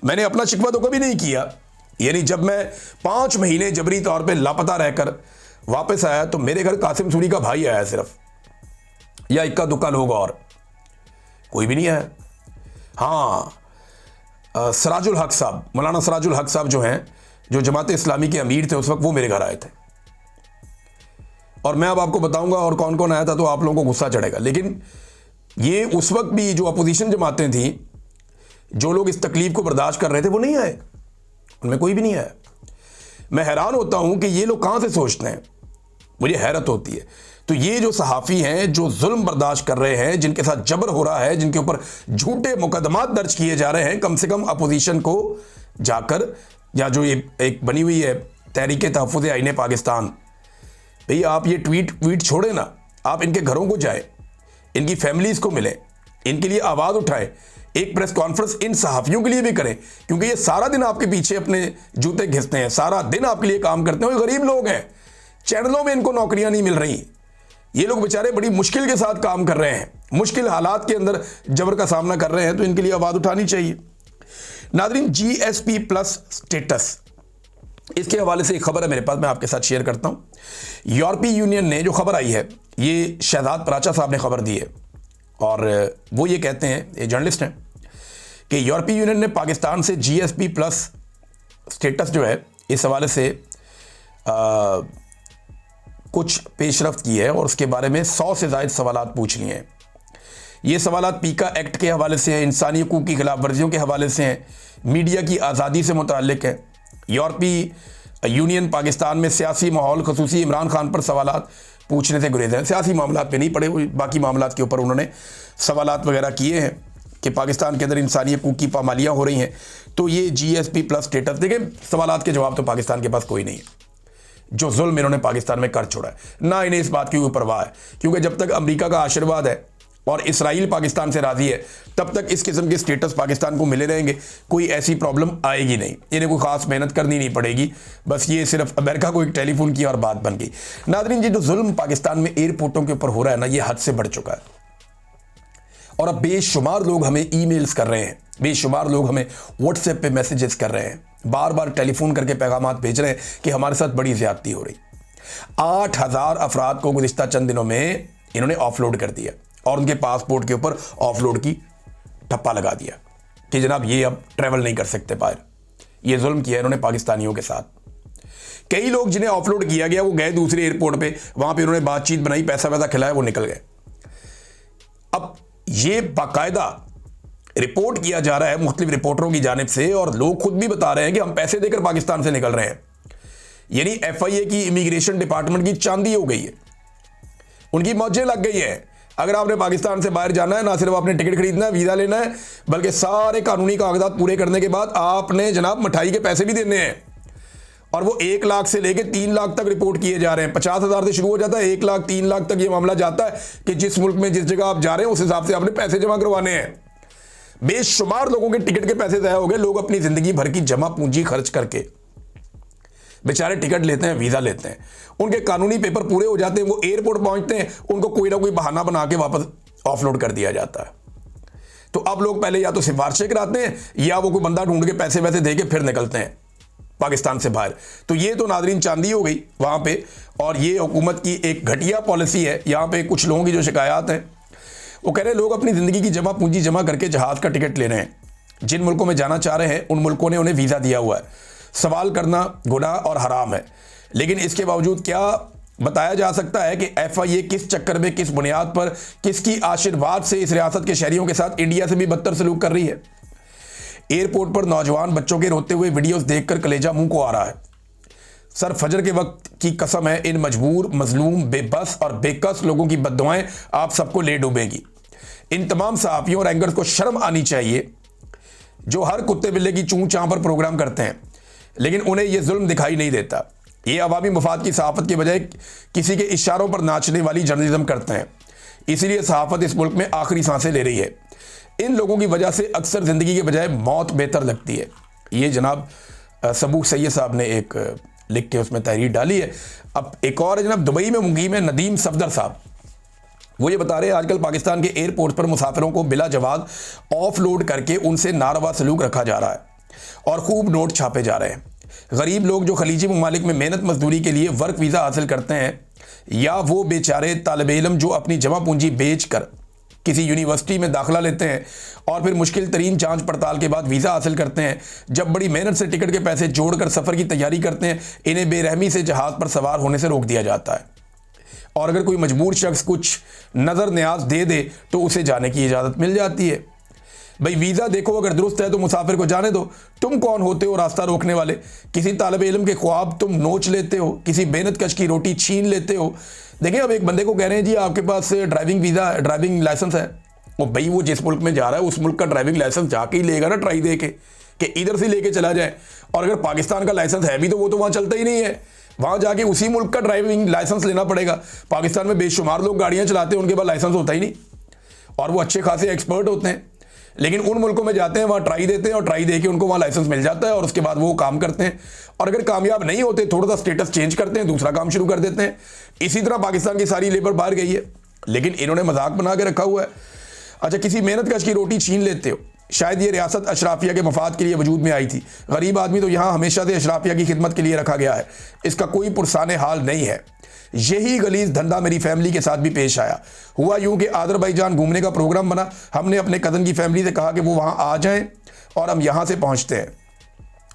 मैंने अपना शिकवा तो कभी नहीं किया। यानी जब मैं 5 महीने जबरी तौर पे लापता रहकर वापस आया तो मेरे घर कासिम सूरी का भाई आया सिर्फ, या इक्का दुक्का लोग, और कोई भी नहीं आया। हाँ, सराजुल हक साहब, मौलाना सराजुल हक साहब जो हैं, जो जमात इस्लामी के अमीर थे उस वक्त, वो मेरे घर आए थे। और मैं अब आपको बताऊंगा और कौन कौन आया था तो आप लोगों को गुस्सा चढ़ेगा, लेकिन ये उस वक्त भी जो अपोजिशन जमातें थी, जो लोग इस तकलीफ को बर्दाश्त कर रहे थे, वो नहीं आए, उनमें कोई भी नहीं आया। मैं हैरान होता हूं कि ये लोग कहां से सोचते हैं, मुझे हैरत होती है। तो ये जो सहाफ़ी हैं जो जुल्म बर्दाश्त कर रहे हैं, जिनके साथ जबर हो रहा है, जिनके ऊपर झूठे मुकदमात दर्ज किए जा रहे हैं, कम से कम अपोजिशन को जाकर, या जो ये एक बनी हुई है तहरीक तहफ़्फ़ुज़ आईन पाकिस्तान, भैया आप ये ट्वीट छोड़ें ना, आप इनके घरों को जाएं, इनकी फैमिलीज़ को मिलें, इनके लिए आवाज़ उठाएं, एक प्रेस कॉन्फ्रेंस इन सहाफ़ियों के लिए भी करें, क्योंकि ये सारा दिन आपके पीछे अपने जूते घिसते हैं, सारा दिन आपके लिए काम करते हैं। गरीब लोग हैं, चैनलों में इनको नौकरियां नहीं मिल रही, ये लोग बेचारे बड़ी मुश्किल के साथ काम कर रहे हैं, मुश्किल हालात के अंदर जबर का सामना कर रहे हैं, तो इनके लिए आवाज़ उठानी चाहिए। नाज़रीन, GSP+ स्टेटस, इसके हवाले से एक खबर है मेरे पास, मैं आपके साथ शेयर करता हूं। यूरोपीय यूनियन ने जो खबर आई है, ये शहजाद पराचा साहब ने खबर दी है, और वो ये कहते हैं, ये जर्नलिस्ट हैं, कि यूरोपीय यूनियन ने पाकिस्तान से GSP+ स्टेटस जो है, इस हवाले से कुछ पेशरफ्त की है और उसके बारे में 100 से ज़ायद सवालात पूछ लिए हैं। ये सवालात पीका एक्ट के हवाले से हैं, इंसानी हकूक़ की खिलाफ वर्जियों के हवाले से हैं, मीडिया की आज़ादी से मुताल्लिक़ है। यूरोपीय यूनियन पाकिस्तान में सियासी माहौल, ख़ुसूसी इमरान खान पर सवालात पूछने से गुरेज हैं। सियासी मामलात पे नहीं पड़े, बाकी मामलात के ऊपर उन्होंने सवालात वगैरह किए हैं कि पाकिस्तान के अंदर इंसानी हकूक़ की पामालियाँ हो रही हैं। तो ये GSP+ स्टेटस, देखें, सवालात के जवाब तो पाकिस्तान के पास कोई नहीं है। जो जुल्म इन्होंने पाकिस्तान में कर छोड़ा है, ना इन्हें इस बात की कोई परवाह है, क्योंकि जब तक अमेरिका का आशीर्वाद है और इसराइल पाकिस्तान से राज़ी है, तब तक इस किस्म के स्टेटस पाकिस्तान को मिले रहेंगे, कोई ऐसी प्रॉब्लम आएगी नहीं, इन्हें कोई ख़ास मेहनत करनी नहीं पड़ेगी, बस ये सिर्फ अमेरिका को एक टेलीफोन किया और बात बन गई। नाज़रीन, ये जो जुल्म पाकिस्तान में एयरपोर्टों के ऊपर हो रहा है ना, ये हद से बढ़ चुका है, और अब बेशुमार लोग हमें ईमेल्स कर रहे हैं, बेशुमार लोग हमें व्हाट्सएप पे मैसेजेस कर रहे हैं, बार बार टेलीफोन करके पैगामात भेज रहे हैं कि हमारे साथ बड़ी ज़्यादती हो रही। 8000 अफराद को गुज़िश्ता चंद दिनों में इन्होंने ऑफलोड कर दिया और उनके पासपोर्ट के ऊपर ऑफलोड की ठप्पा लगा दिया कि जनाब ये अब ट्रैवल नहीं कर सकते बाहर। ये जुल्म किया इन्होंने पाकिस्तानियों के साथ। कई लोग जिन्हें ऑफलोड किया गया वो गए दूसरे एयरपोर्ट पे, वहां पे उन्होंने बातचीत बनाई, पैसा वैसा खिलाया, वो निकल गए। अब ये बाकायदा रिपोर्ट किया जा रहा है मुख्तलिफ रिपोर्टरों की जानिब से, और लोग खुद भी बता रहे हैं कि हम पैसे देकर पाकिस्तान से निकल रहे हैं। यानी FIA की इमिग्रेशन डिपार्टमेंट की चांदी हो गई है, उनकी मौजें लग गई है। अगर आपने पाकिस्तान से बाहर जाना है, ना सिर्फ आपने टिकट खरीदना है, वीज़ा लेना है, बल्कि सारे कानूनी कागजात पूरे करने के बाद आपने जनाब मिठाई के पैसे भी देने हैं, और वो 1 लाख से लेकर 3 लाख तक रिपोर्ट किए जा रहे हैं। 50,000 से शुरू हो जाता है, 1 लाख 3 लाख तक ये मामला जाता है कि जिस मुल्क में जिस जगह आप जा रहे हैं उस हिसाब से आपने पैसे जमा करवाने हैं। बेशुमार लोगों के टिकट के पैसे ज़ाया हो गए। लोग अपनी ज़िंदगी भर की जमा पूंजी खर्च करके बेचारे टिकट लेते हैं, वीज़ा लेते हैं, उनके कानूनी पेपर पूरे हो जाते हैं, वो एयरपोर्ट पहुंचते हैं, उनको कोई ना कोई बहाना बना के वापस ऑफलोड कर दिया जाता है। तो अब लोग पहले या तो सिफारिशें कराते हैं या वो कोई बंदा ढूंढ के पैसे वैसे दे के फिर निकलते हैं पाकिस्तान से बाहर। तो ये तो नाज़रीन चांदी हो गई वहाँ पे, और ये हुकूमत की एक घटिया पॉलिसी है। यहाँ पे कुछ लोगों की जो शिकायत हैं, वो कह रहे हैं लोग अपनी ज़िंदगी की जमा पूंजी जमा करके जहाज़ का टिकट ले रहे हैं, जिन मुल्कों में जाना चाह रहे हैं उन मुल्कों ने उन्हें वीज़ा दिया हुआ है। सवाल करना गुनाह और हराम है, लेकिन इसके बावजूद क्या बताया जा सकता है कि FIA किस चक्कर में, किस बुनियाद पर, किसकी आशीर्वाद से इस रियासत के शहरियों के साथ इंडिया से भी बदतर सलूक कर रही है। एयरपोर्ट पर नौजवान बच्चों के रोते हुए वीडियोस देखकर कलेजा मुंह को आ रहा है। सर फजर के वक्त की कसम है, इन मजबूर, मजलूम, बेबस और बेकस लोगों की बद्दुआएं आप सबको ले डूबेगी। इन तमाम सहाफ़ियों और एंकर्स को शर्म आनी चाहिए जो हर कुत्ते बिल्ले की चूं चां पर प्रोग्राम करते हैं, लेकिन उन्हें यह जुल्म दिखाई नहीं देता। ये अवामी मुफाद की सहाफ़त के बजाय किसी के इशारों पर नाचने वाली जर्नलिज्म करते हैं। इसीलिए सहाफ़त इस मुल्क में आखिरी सांसें ले रही है। इन लोगों की वजह से अक्सर ज़िंदगी के बजाय मौत बेहतर लगती है। ये जनाब सबूक सैयद साहब ने एक लिख के उसमें तहरीर डाली है। अब एक और जनाब दुबई में मुकीम है नदीम सफदर साहब, वो ये बता रहे हैं आजकल पाकिस्तान के एयरपोर्ट पर मुसाफिरों को बिला जवाब ऑफ लोड करके उनसे नारवा सलूक रखा जा रहा है। और खूब नोट छापे जा रहे हैं। गरीब लोग जो खलीजी ममालिक में मेहनत मजदूरी के लिए वर्क वीज़ा हासिल करते हैं, या वो बेचारे तालिब इल्म जो अपनी जमा पूंजी बेच कर किसी यूनिवर्सिटी में दाखिला लेते हैं और फिर मुश्किल तरीन जांच पड़ताल के बाद वीज़ा हासिल करते हैं, जब बड़ी मेहनत से टिकट के पैसे जोड़कर सफ़र की तैयारी करते हैं, इन्हें बेरहमी से जहाज़ पर सवार होने से रोक दिया जाता है। और अगर कोई मजबूर शख्स कुछ नज़र न्याज दे दे तो उसे जाने की इजाज़त मिल जाती है। भाई वीज़ा देखो अगर दुरुस्त है तो मुसाफिर को जाने दो। तुम कौन होते हो रास्ता रोकने वाले? किसी तालिब इल्म के ख्वाब तुम नोच लेते हो, किसी मेहनत कश की रोटी छीन लेते हो। देखिए, अब एक बंदे को कह रहे हैं जी आपके पास ड्राइविंग लाइसेंस है। वो भाई वो जिस मुल्क में जा रहा है उस मुल्क का ड्राइविंग लाइसेंस जाके ही लेगा ना, ट्राई दे के, कि इधर से लेके चला जाए। और अगर पाकिस्तान का लाइसेंस है भी तो वो तो वहाँ चलता ही नहीं है, वहाँ जाके उसी मुल्क का ड्राइविंग लाइसेंस लेना पड़ेगा। पाकिस्तान में बेशुमार लोग गाड़ियाँ चलाते हैं, उनके पास लाइसेंस होता ही नहीं और वो अच्छे खासे एक्सपर्ट होते हैं। लेकिन उन मुल्कों में जाते हैं, वहाँ ट्राई देते हैं और ट्राई दे के उनको वहाँ लाइसेंस मिल जाता है और उसके बाद वो काम करते हैं। और अगर कामयाब नहीं होते, थोड़ा सा स्टेटस चेंज करते हैं, दूसरा काम शुरू कर देते हैं। इसी तरह पाकिस्तान की सारी लेबर बाहर गई है, लेकिन इन्होंने मजाक बना के रखा हुआ है। अच्छा, किसी मेहनत कश की रोटी छीन लेते हो। शायद ये रियासत अशराफिया के मफाद के लिए वजूद में आई थी। गरीब आदमी तो यहाँ हमेशा से अशराफिया की खिदमत के लिए रखा गया है, इसका कोई पुरसाने हाल नहीं है। यही गलीज धंधा मेरी फैमिली के साथ भी पेश आया। हुआ यूं कि आज़रबाईजान घूमने का प्रोग्राम बना। हमने अपने कज़न की फैमिली से कहा कि वो वहाँ आ जाएं और हम यहाँ से पहुँचते हैं।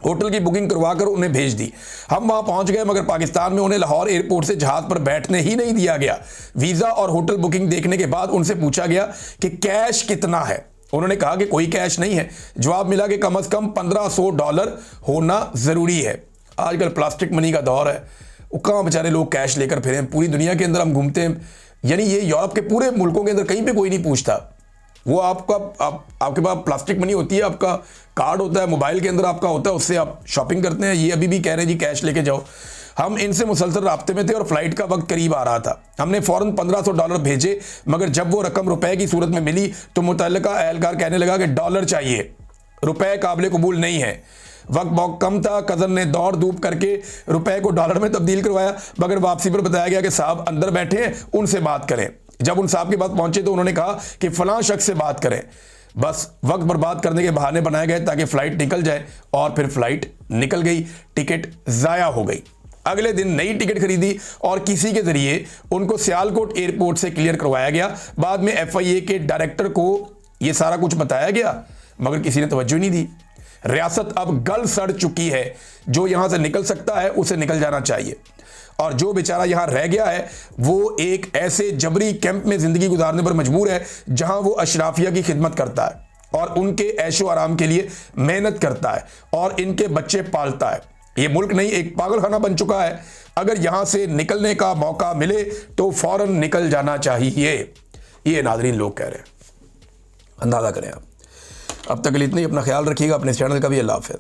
होटल की बुकिंग करवा कर उन्हें भेज दी। हम वहाँ पहुँच गए, मगर पाकिस्तान में उन्हें लाहौर एयरपोर्ट से जहाज़ पर बैठने ही नहीं दिया गया। वीज़ा और होटल बुकिंग देखने के बाद उनसे पूछा गया कि कैश कितना है। उन्होंने कहा कि कोई कैश नहीं है। जवाब मिला कि कम से कम $1500 होना ज़रूरी है। आजकल प्लास्टिक मनी का दौर है, वो कहाँ बेचारे लोग कैश लेकर फिरे। पूरी दुनिया के अंदर हम घूमते हैं, यानी ये यूरोप के पूरे मुल्कों के अंदर कहीं पे कोई नहीं पूछता। वो आपके पास प्लास्टिक मनी होती है, आपका कार्ड होता है, मोबाइल के अंदर आपका होता है, उससे आप शॉपिंग करते हैं। ये अभी भी कह रहे हैं जी कैश लेके जाओ। हम इनसे मुसलसल राब्ते में थे और फ्लाइट का वक्त करीब आ रहा था। हमने फ़ौरन $1500 भेजे, मगर जब वो रकम रुपए की सूरत में मिली तो मुतल्लिका एहलकार कहने लगा कि डॉलर चाहिए, रुपए काबिल कबूल नहीं है। वक्त बहुत कम था। कज़न ने दौड़ धूप करके रुपए को डॉलर में तब्दील करवाया, मगर वापसी पर बताया गया कि साहब अंदर बैठे हैं, उनसे बात करें। जब उन साहब के पास पहुंचे तो उन्होंने कहा कि फलां शख्स से बात करें। बस वक्त बर्बाद करने के बहाने बनाए गए ताकि फ़्लाइट निकल जाए, और फिर फ़्लाइट निकल गई, टिकट ज़ाया हो गई। अगले दिन नई टिकट खरीदी और किसी के ज़रिए उनको सियालकोट एयरपोर्ट से क्लियर करवाया गया। बाद में FIA के डायरेक्टर को यह सारा कुछ बताया गया, मगर किसी ने तवज्जो नहीं दी। रियासत अब गल सड़ चुकी है। जो यहां से निकल सकता है उसे निकल जाना चाहिए, और जो बेचारा यहां रह गया है वो एक ऐसे जबरी कैंप में जिंदगी गुजारने पर मजबूर है जहां वो अशराफिया की खिदमत करता है और उनके ऐशो आराम के लिए मेहनत करता है और इनके बच्चे पालता है। ये मुल्क नहीं, एक पागलखाना बन चुका है। अगर यहां से निकलने का मौका मिले तो फौरन निकल जाना चाहिए। ये नाज़रीन लोग कह रहे हैं, अंदाजा करें आप। अब तक के लिए इतना ही। अपना ख्याल रखिएगा, अपने चैनल का भी। अल्लाह हाफ़िज़।